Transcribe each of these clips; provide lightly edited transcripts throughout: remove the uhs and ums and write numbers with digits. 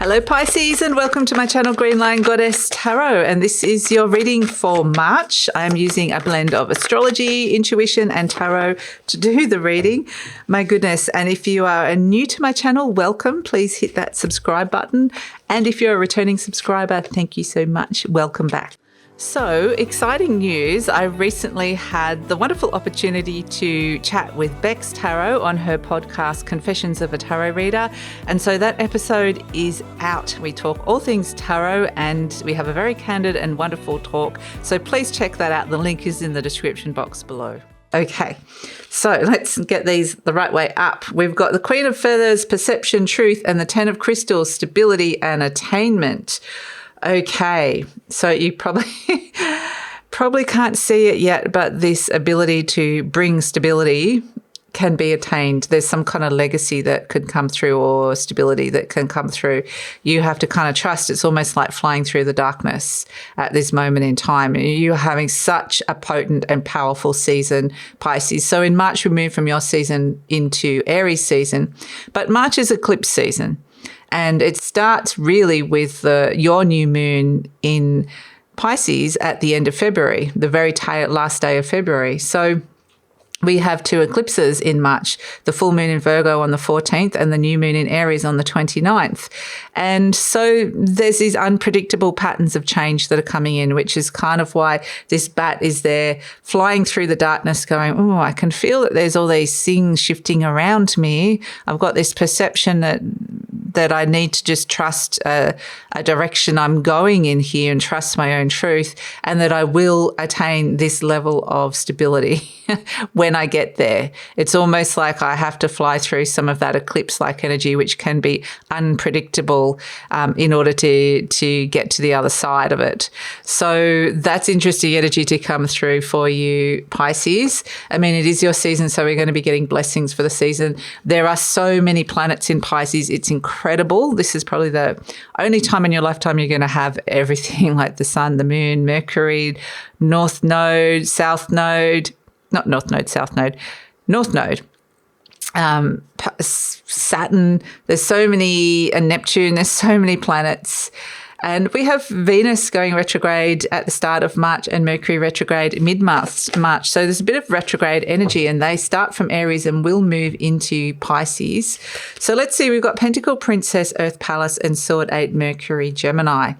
Hello Pisces, and welcome to my channel GreenLion Goddess Tarot, and this is your reading for March. I am using a blend of astrology, intuition and tarot to do the reading. My goodness, and if you are new to my channel, welcome. Please hit that subscribe button, and if you're a returning subscriber, thank you so much. Welcome back. So, exciting news. I recently had the wonderful opportunity to chat with Bex Tarot on her podcast, Confessions of a Tarot Reader. And so that episode is out. We talk all things tarot and we have a very candid and wonderful talk. So please check that out. The link is in the description box below. Okay, so let's get these the right way up. We've got the Queen of Feathers, Perception, Truth, and the Ten of Crystals, Stability and Attainment. Okay, so you probably can't see it yet, but this ability to bring stability can be attained. There's some kind of legacy that could come through or stability that can come through. You have to kind of trust. It's almost like flying through the darkness at this moment in time. You're having such a potent and powerful season, Pisces. So in March, we move from your season into Aries season, but March is eclipse season. And it starts really with your new moon in Pisces at the end of February, the very last day of February. So we have two eclipses in March, the full moon in Virgo on the 14th and the new moon in Aries on the 29th. And so there's these unpredictable patterns of change that are coming in, which is kind of why this bat is there flying through the darkness going, oh, I can feel that there's all these things shifting around me. I've got this perception that I need to just trust a direction I'm going in here and trust my own truth, and that I will attain this level of stability when I get there. It's almost like I have to fly through some of that eclipse-like energy, which can be unpredictable in order to get to the other side of it. So that's interesting energy to come through for you, Pisces. I mean, it is your season, so we're going to be getting blessings for the season. There are so many planets in Pisces. It's incredible. This is probably the only time in your lifetime you're going to have everything like the sun, the moon, Mercury, North Node, South Node, not North Node, South Node, North Node, Saturn, there's so many, and Neptune, there's so many planets. And we have Venus going retrograde at the start of March and Mercury retrograde mid-March. So there's a bit of retrograde energy, and they start from Aries and will move into Pisces. So let's see, we've got Pentacle Princess, Earth Palace, and Sword 8, Mercury, Gemini.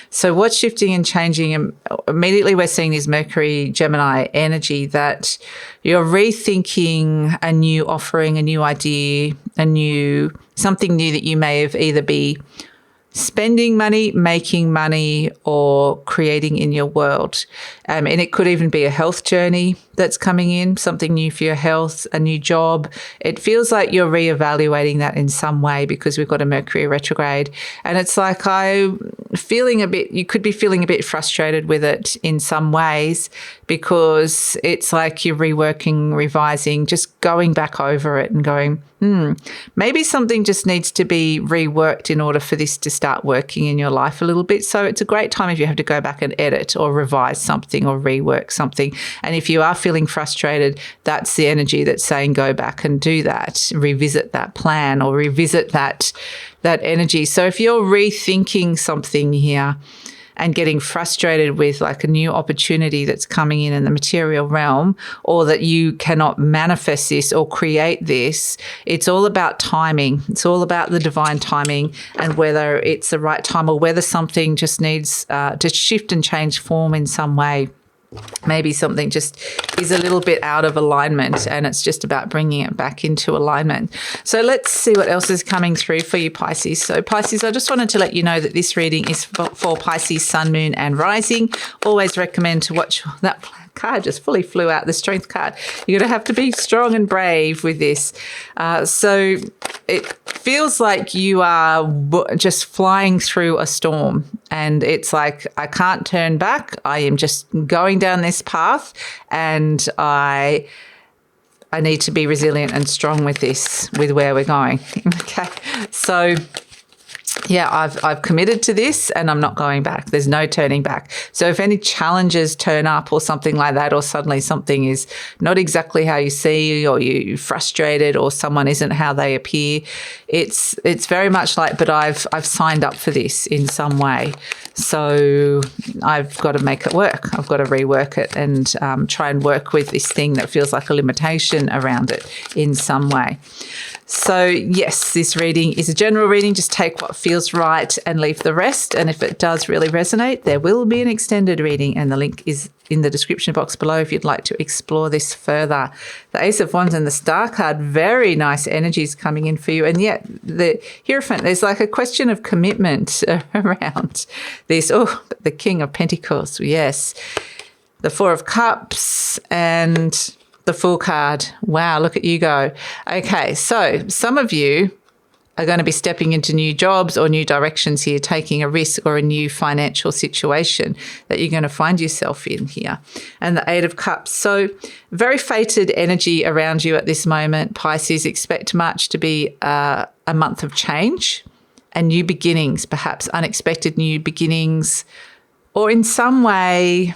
So what's shifting and changing? Immediately we're seeing this Mercury, Gemini energy that you're rethinking a new offering, a new idea, something new that you may have either be spending money, making money, or creating in your world. And it could even be a health journey that's coming in, something new for your health, a new job. It feels like you're reevaluating that in some way because we've got a Mercury retrograde. And it's like you could be feeling a bit frustrated with it in some ways because it's like you're reworking, revising, just going back over it and going, maybe something just needs to be reworked in order for this to start working in your life a little bit. So it's a great time if you have to go back and edit or revise something or rework something. And if you are feeling frustrated, that's the energy that's saying go back and do that, revisit that plan or revisit that energy. So if you're rethinking something here and getting frustrated with like a new opportunity that's coming in the material realm, or that you cannot manifest this or create this, it's all about timing. It's all about the divine timing and whether it's the right time or whether something just needs to shift and change form in some way. Maybe something just is a little bit out of alignment and it's just about bringing it back into alignment. So let's see what else is coming through for you, Pisces. So Pisces, I just wanted to let you know that this reading is for Pisces, Sun, Moon and Rising. Always recommend to watch that card just fully flew out, the Strength card. You're going to have to be strong and brave with this. So it feels like you are just flying through a storm and it's like, I can't turn back. I am just going down this path and I need to be resilient and strong with this, with where we're going. Okay. So yeah, I've committed to this and I'm not going back. There's no turning back. So if any challenges turn up or something like that, or suddenly something is not exactly how you see, or you're frustrated, or someone isn't how they appear, it's very much like, but I've signed up for this in some way. So I've got to make it work. I've got to rework it and try and work with this thing that feels like a limitation around it in some way. So yes, this reading is a general reading. Just take what feels right and leave the rest. And if it does really resonate, there will be an extended reading, and the link is in the description box below if you'd like to explore this further. The Ace of Wands and the Star card, very nice energies coming in for you. And yet the Hierophant, there's like a question of commitment around this. Oh, the King of Pentacles, yes. The Four of Cups and the Fool card. Wow, look at you go. Okay, so some of you are going to be stepping into new jobs or new directions here, taking a risk or a new financial situation that you're going to find yourself in here. And the Eight of Cups. So very fated energy around you at this moment, Pisces. Expect March to be a month of change and new beginnings, perhaps unexpected new beginnings, or in some way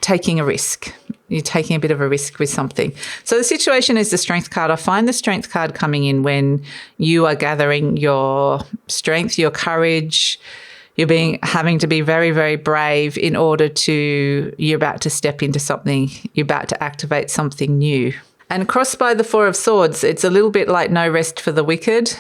taking a risk. You're taking a bit of a risk with something. So the situation is the Strength card. I find the Strength card coming in when you are gathering your strength, your courage. You're having to be very, very brave in order to, you're about to step into something. You're about to activate something new. And crossed by the Four of Swords, it's a little bit like no rest for the wicked.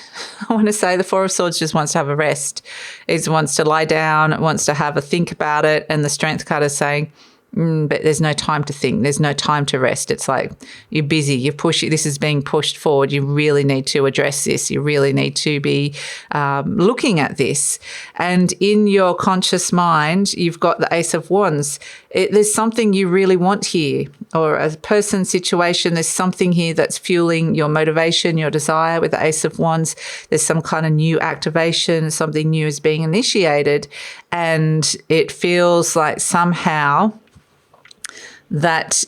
I want to say the Four of Swords just wants to have a rest. It wants to lie down, it wants to have a think about it. And the Strength card is saying, but there's no time to think. There's no time to rest. It's like you're busy. You're pushing. This is being pushed forward. You really need to address this. You really need to be looking at this. And in your conscious mind, you've got the Ace of Wands. There's something you really want here, or a person, situation. There's something here that's fueling your motivation, your desire with the Ace of Wands. There's some kind of new activation. Something new is being initiated. And it feels like somehow there's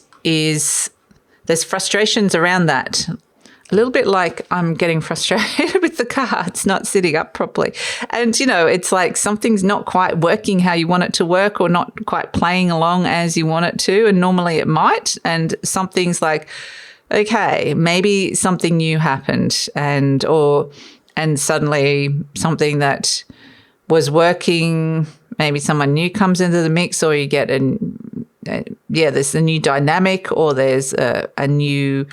frustrations around that. A little bit like I'm getting frustrated with the cards not sitting up properly. And, it's like something's not quite working how you want it to work, or not quite playing along as you want it to. And normally it might. And something's like, okay, maybe something new happened and suddenly something that was working, maybe someone new comes into the mix, or you get there's a new dynamic, or there's a new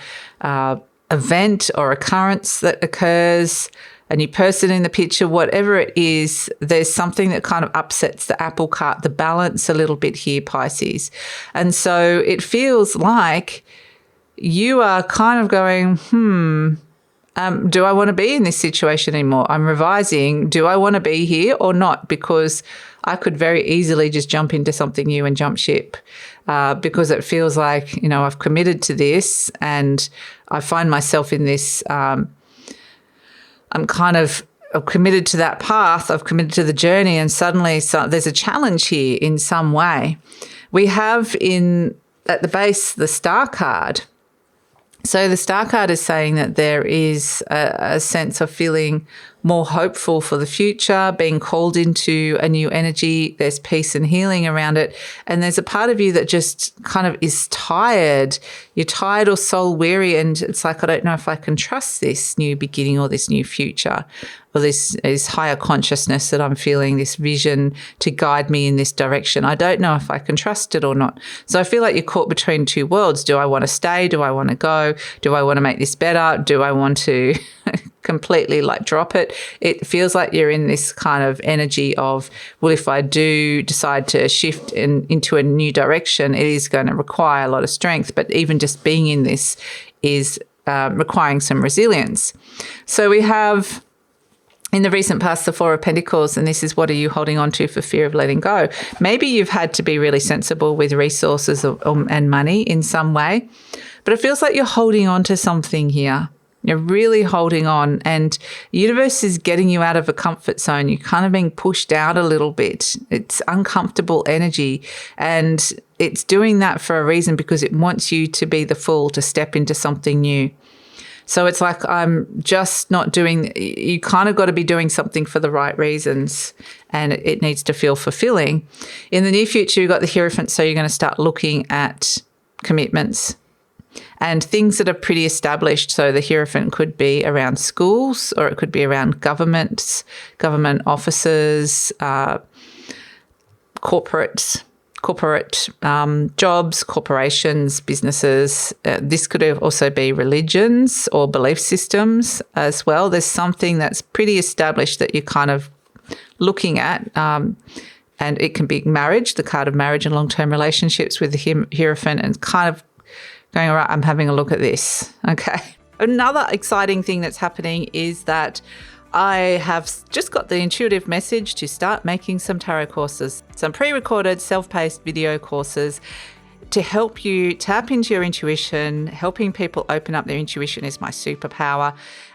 event or occurrence that occurs, a new person in the picture, whatever it is, there's something that kind of upsets the apple cart, the balance a little bit here, Pisces. And so it feels like you are kind of going, do I want to be in this situation anymore? I'm revising. Do I want to be here or not? Because I could very easily just jump into something new and jump ship because it feels like, I've committed to this and I find myself in this, I've committed to that path, I've committed to the journey, and suddenly there's a challenge here in some way. We have at the base the Star card. So the Star card is saying that there is a sense of feeling more hopeful for the future, being called into a new energy. There's peace and healing around it. And there's a part of you that just kind of is tired. You're tired or soul weary. And it's like, I don't know if I can trust this new beginning or this new future, or this higher consciousness that I'm feeling, this vision to guide me in this direction. I don't know if I can trust it or not. So I feel like you're caught between two worlds. Do I want to stay? Do I want to go? Do I want to make this better? Do I want to completely drop it? It feels like you're in this kind of energy of, well, if I do decide to shift into a new direction, it is going to require a lot of strength. But even just being in this is requiring some resilience. So we have, in the recent past, the Four of Pentacles, and this is, what are you holding on to for fear of letting go? Maybe you've had to be really sensible with resources and money in some way, but it feels like you're holding on to something here. You're really holding on, and the universe is getting you out of a comfort zone. You're kind of being pushed out a little bit. It's uncomfortable energy, and it's doing that for a reason, because it wants you to be the fool, to step into something new. So it's like I'm just not doing, you kind of got to be doing something for the right reasons, and it needs to feel fulfilling. In the near future, you've got the Hierophant, so you're going to start looking at commitments and things that are pretty established. So the Hierophant could be around schools, or it could be around governments, government offices, corporate jobs, corporations, businesses. This could also be religions or belief systems as well. There's something that's pretty established that you're kind of looking at, and it can be marriage, the card of marriage and long-term relationships with the Hierophant, and kind of going, all right, I'm having a look at this. Okay. Another exciting thing that's happening is that I have just got the intuitive message to start making some tarot courses, some pre-recorded self-paced video courses to help you tap into your intuition. Helping people open up their intuition is my superpower.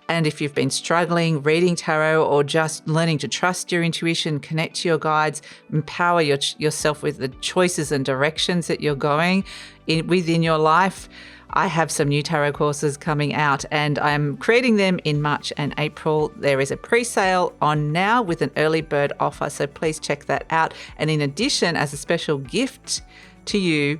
And if you've been struggling reading tarot or just learning to trust your intuition, connect to your guides, empower yourself with the choices and directions that you're going within your life, I have some new tarot courses coming out, and I'm creating them in March and April. There is a pre-sale on now with an early bird offer, so please check that out. And in addition, as a special gift to you,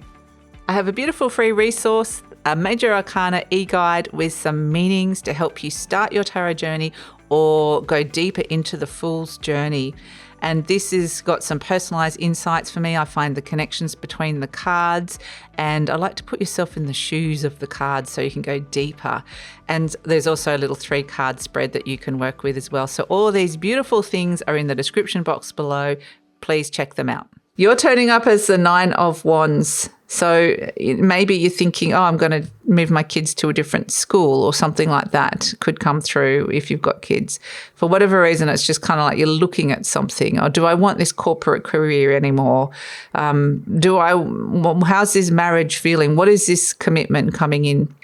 I have a beautiful free resource, a Major Arcana e-guide with some meanings to help you start your tarot journey or go deeper into the Fool's journey. And this has got some personalized insights for me. I find the connections between the cards, and I like to put yourself in the shoes of the cards so you can go deeper. And there's also a little 3-card spread that you can work with as well. So all of these beautiful things are in the description box below. Please check them out. You're turning up as the 9 of Wands. So maybe you're thinking, oh, I'm going to move my kids to a different school, or something like that could come through if you've got kids. For whatever reason, it's just kind of like you're looking at something. Or do I want this corporate career anymore? How's this marriage feeling? What is this commitment coming in?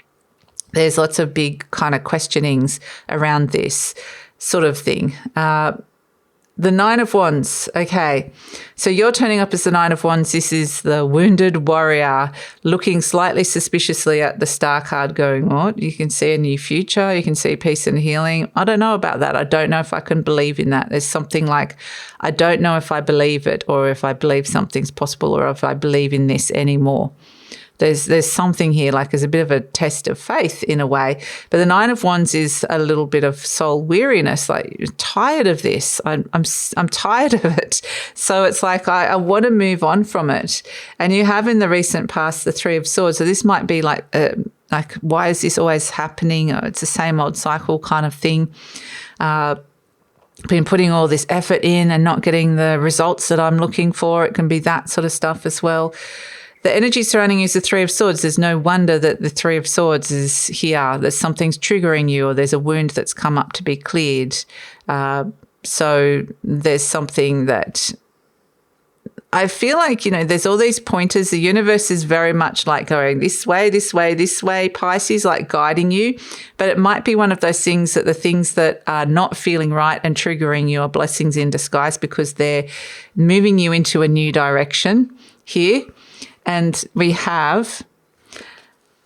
There's lots of big kind of questionings around this sort of thing. The 9 of Wands. Okay. So you're turning up as the 9 of Wands. This is the wounded warrior looking slightly suspiciously at the star card going, what? You can see a new future. You can see peace and healing. I don't know about that. I don't know if I can believe in that. There's something like, I don't know if I believe it, or if I believe something's possible, or if I believe in this anymore. There's something here, like there's a bit of a test of faith in a way. But the 9 of Wands is a little bit of soul weariness, like you're tired of this. I'm tired of it. So it's like I want to move on from it. And you have in the recent past the 3 of Swords. So this might be like why is this always happening? It's the same old cycle kind of thing. Been putting all this effort in and not getting the results that I'm looking for. It can be that sort of stuff as well. The energy surrounding you is the 3 of Swords. There's no wonder that the 3 of Swords is here. There's something's triggering you, or there's a wound that's come up to be cleared. So there's something that I feel like, there's all these pointers. The universe is very much like going this way, this way, this way. Pisces, like guiding you. But it might be one of those things that the things that are not feeling right and triggering you are blessings in disguise, because they're moving you into a new direction here. And we have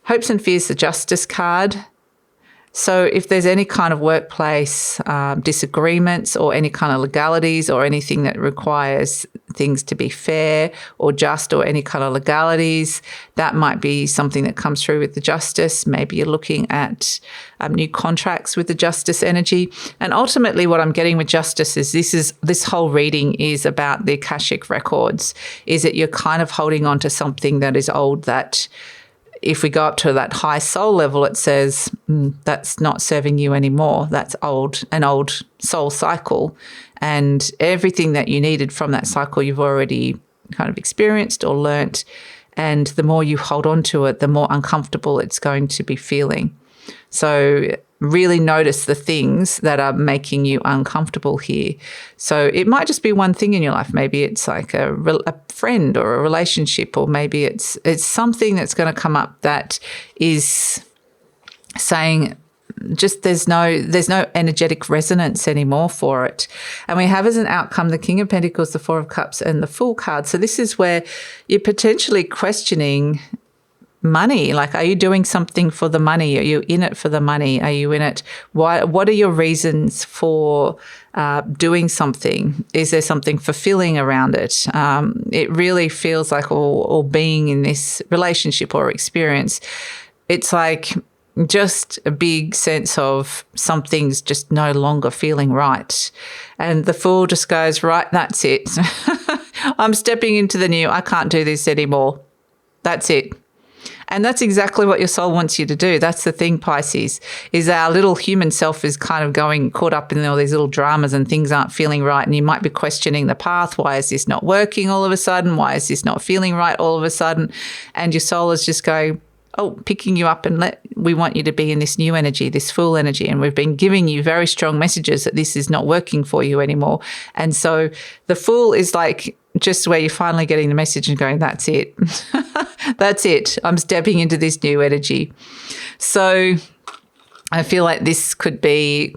Hopes and Fears, the Justice card. So if there's any kind of workplace disagreements, or any kind of legalities, or anything that requires things to be fair or just, or any kind of legalities, that might be something that comes through with the Justice. Maybe you're looking at new contracts with the Justice energy. And ultimately what I'm getting with Justice is this whole reading is about the Akashic records, is that you're kind of holding on to something that is old, that if we go up to that high soul level, it says that's not serving you anymore. That's an old soul cycle. And everything that you needed from that cycle, you've already kind of experienced or learnt. And the more you hold on to it, the more uncomfortable it's going to be feeling. So really notice the things that are making you uncomfortable here. So it might just be one thing in your life. Maybe it's like a friend or a relationship, or maybe it's something that's going to come up that is saying just there's no energetic resonance anymore for it. And we have as an outcome the King of Pentacles, the 4 of Cups, and the Fool card. So this is where you're potentially questioning money? Like, are you doing something for the money? Are you in it for the money? Are you in it? What are your reasons for doing something? Is there something fulfilling around it? It really feels like, or being in this relationship or experience, it's like just a big sense of something's just no longer feeling right. And the Fool just goes, right, that's it. I'm stepping into the new. I can't do this anymore. That's it. And that's exactly what your soul wants you to do. That's the thing, Pisces, is our little human self is kind of going caught up in all these little dramas and things aren't feeling right. And you might be questioning the path. Why is this not working all of a sudden? Why is this not feeling right all of a sudden? And your soul is just going, oh, picking you up and we want you to be in this new energy, this Fool energy. And we've been giving you very strong messages that this is not working for you anymore. And so the Fool is like just where you're finally getting the message and going, that's it. That's it. I'm stepping into this new energy. So I feel like this could be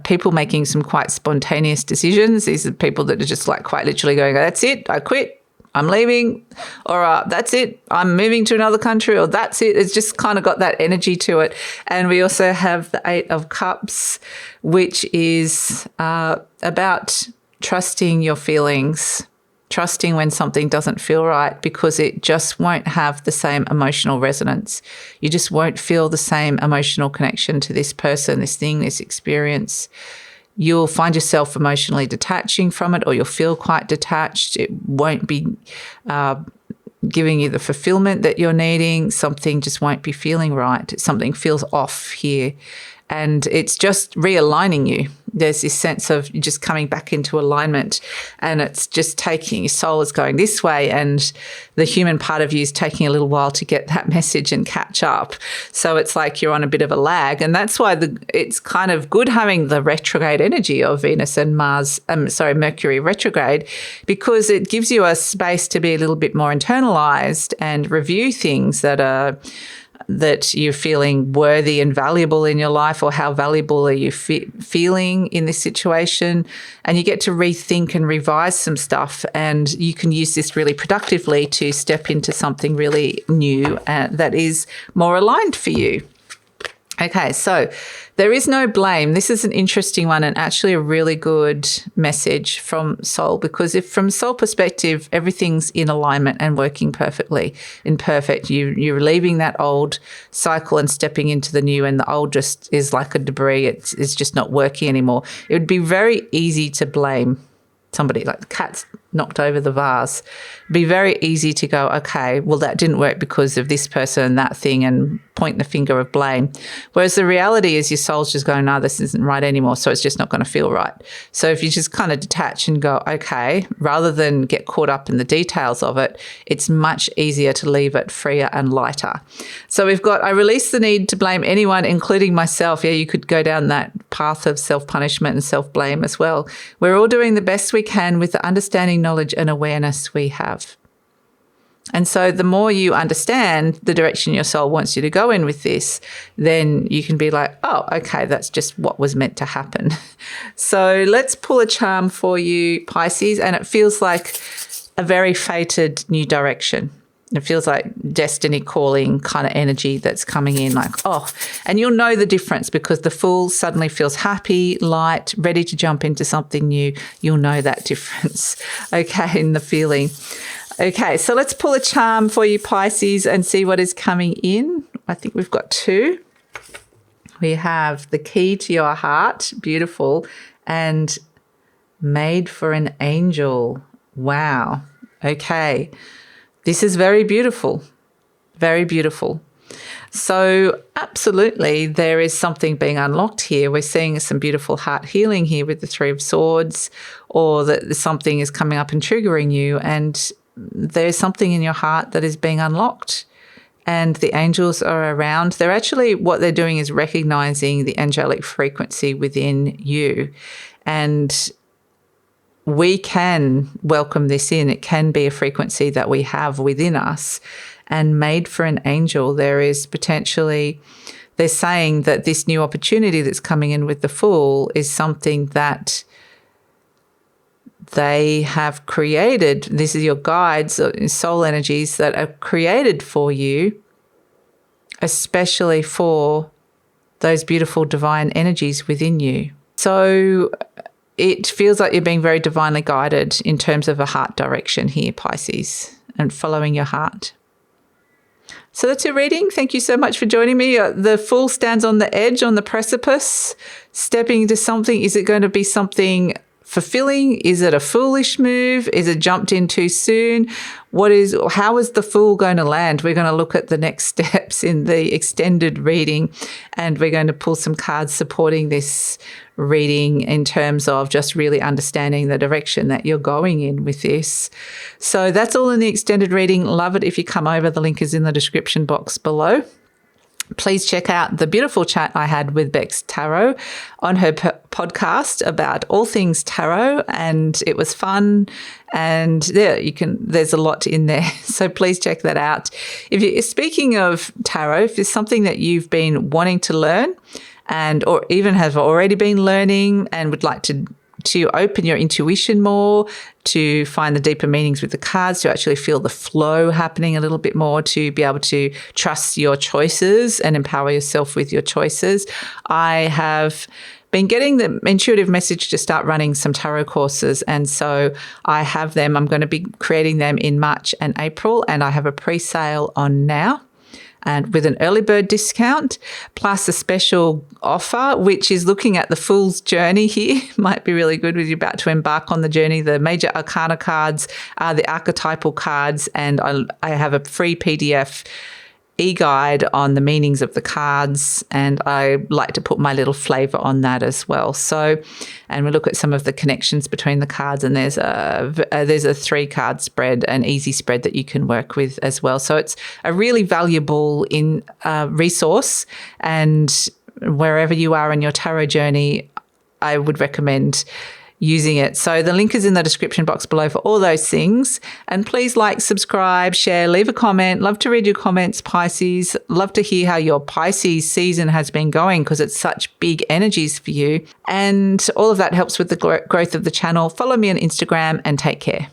people making some quite spontaneous decisions. These are people that are just like quite literally going, that's it, I quit. I'm leaving, or that's it, I'm moving to another country, or that's it. It's just kind of got that energy to it. And we also have the Eight of Cups, which is about trusting your feelings, trusting when something doesn't feel right, because it just won't have the same emotional resonance. You just won't feel the same emotional connection to this person, this thing, this experience. You'll find yourself emotionally detaching from it, or you'll feel quite detached. It won't be giving you the fulfillment that you're needing. Something just won't be feeling right. Something feels off here. And it's just realigning you. There's this sense of just coming back into alignment, and it's just taking, your soul is going this way, and the human part of you is taking a little while to get that message and catch up. So it's like you're on a bit of a lag, and that's why it's kind of good having the retrograde energy of Venus and Mercury retrograde, because it gives you a space to be a little bit more internalized and review things that you're feeling worthy and valuable in your life, or how valuable are you feeling in this situation. And you get to rethink and revise some stuff, and you can use this really productively to step into something really new that is more aligned for you. Okay, so there is no blame. This is an interesting one, and actually a really good message from soul, because if from soul perspective, everything's in alignment and working perfectly, perfect. You're leaving that old cycle and stepping into the new, and the old just is like a debris. It's just not working anymore. It would be very easy to blame somebody, like the cat's knocked over the vase. It'd be very easy to go, okay, well, that didn't work because of this person and that thing, and point the finger of blame. Whereas the reality is your soul's just going, no, this isn't right anymore, so it's just not going to feel right. So if you just kind of detach and go, okay, rather than get caught up in the details of it, it's much easier to leave it freer and lighter. So we've got, I release the need to blame anyone, including myself. Yeah, you could go down that path of self-punishment and self-blame as well. We're all doing the best we can with the understanding, knowledge and awareness we have. And so the more you understand the direction your soul wants you to go in with this, then you can be like, oh, okay, that's just what was meant to happen. So let's pull a charm for you, Pisces, and it feels like a very fated new direction. It feels like destiny calling kind of energy that's coming in, like, oh, and you'll know the difference because the Fool suddenly feels happy, light, ready to jump into something new. You'll know that difference, okay, in the feeling. Okay, so let's pull a charm for you, Pisces, and see what is coming in. I think we've got two. We have the key to your heart, beautiful, and made for an angel. Wow. Okay. This is very beautiful, very beautiful. So absolutely there is something being unlocked here. We're seeing some beautiful heart healing here with the Three of Swords, or that something is coming up and triggering you, and there's something in your heart that is being unlocked, and the angels are around. They're actually, what they're doing is recognizing the angelic frequency within you, and we can welcome this in. It can be a frequency that we have within us, and made for an angel. There is potentially, they're saying that this new opportunity that's coming in with the Fool is something that they have created. This is your guides, soul energies that are created for you especially for those beautiful divine energies within you. So it feels like you're being very divinely guided in terms of a heart direction here, Pisces, and following your heart. So that's your reading. Thank you so much for joining me. The Fool stands on the edge, on the precipice, stepping into something. Is it going to be something fulfilling? Is it a foolish move? Is it jumped in too soon? How is the Fool going to land? We're going to look at the next steps in the extended reading, and we're going to pull some cards supporting this reading in terms of just really understanding the direction that you're going in with this. So that's all in the extended reading. Love it if you come over. The link is in the description box below. Please check out the beautiful chat I had with Bex Tarot on her podcast about all things tarot, and it was fun. And there's a lot in there, so please check that out. Speaking of tarot, if there's something that you've been wanting to learn, or even have already been learning and would like to open your intuition more, to find the deeper meanings with the cards, to actually feel the flow happening a little bit more, to be able to trust your choices and empower yourself with your choices, I have been getting the intuitive message to start running some tarot courses. And so I have them. I'm going to be creating them in March and April, and I have a pre-sale on now, and with an early bird discount, plus a special offer, which is looking at the Fool's journey here. Might be really good with you about to embark on the journey. The major arcana cards are the archetypal cards, and I have a free PDF e-guide on the meanings of the cards, and I like to put my little flavour on that as well. So, and we look at some of the connections between the cards, and there's a 3-card spread, an easy spread that you can work with as well. So it's a really valuable resource, and wherever you are in your tarot journey, I would recommend using it. So the link is in the description box below for all those things. And please like, subscribe, share, leave a comment. Love to read your comments, Pisces. Love to hear how your Pisces season has been going, because it's such big energies for you. And all of that helps with the growth of the channel. Follow me on Instagram and take care.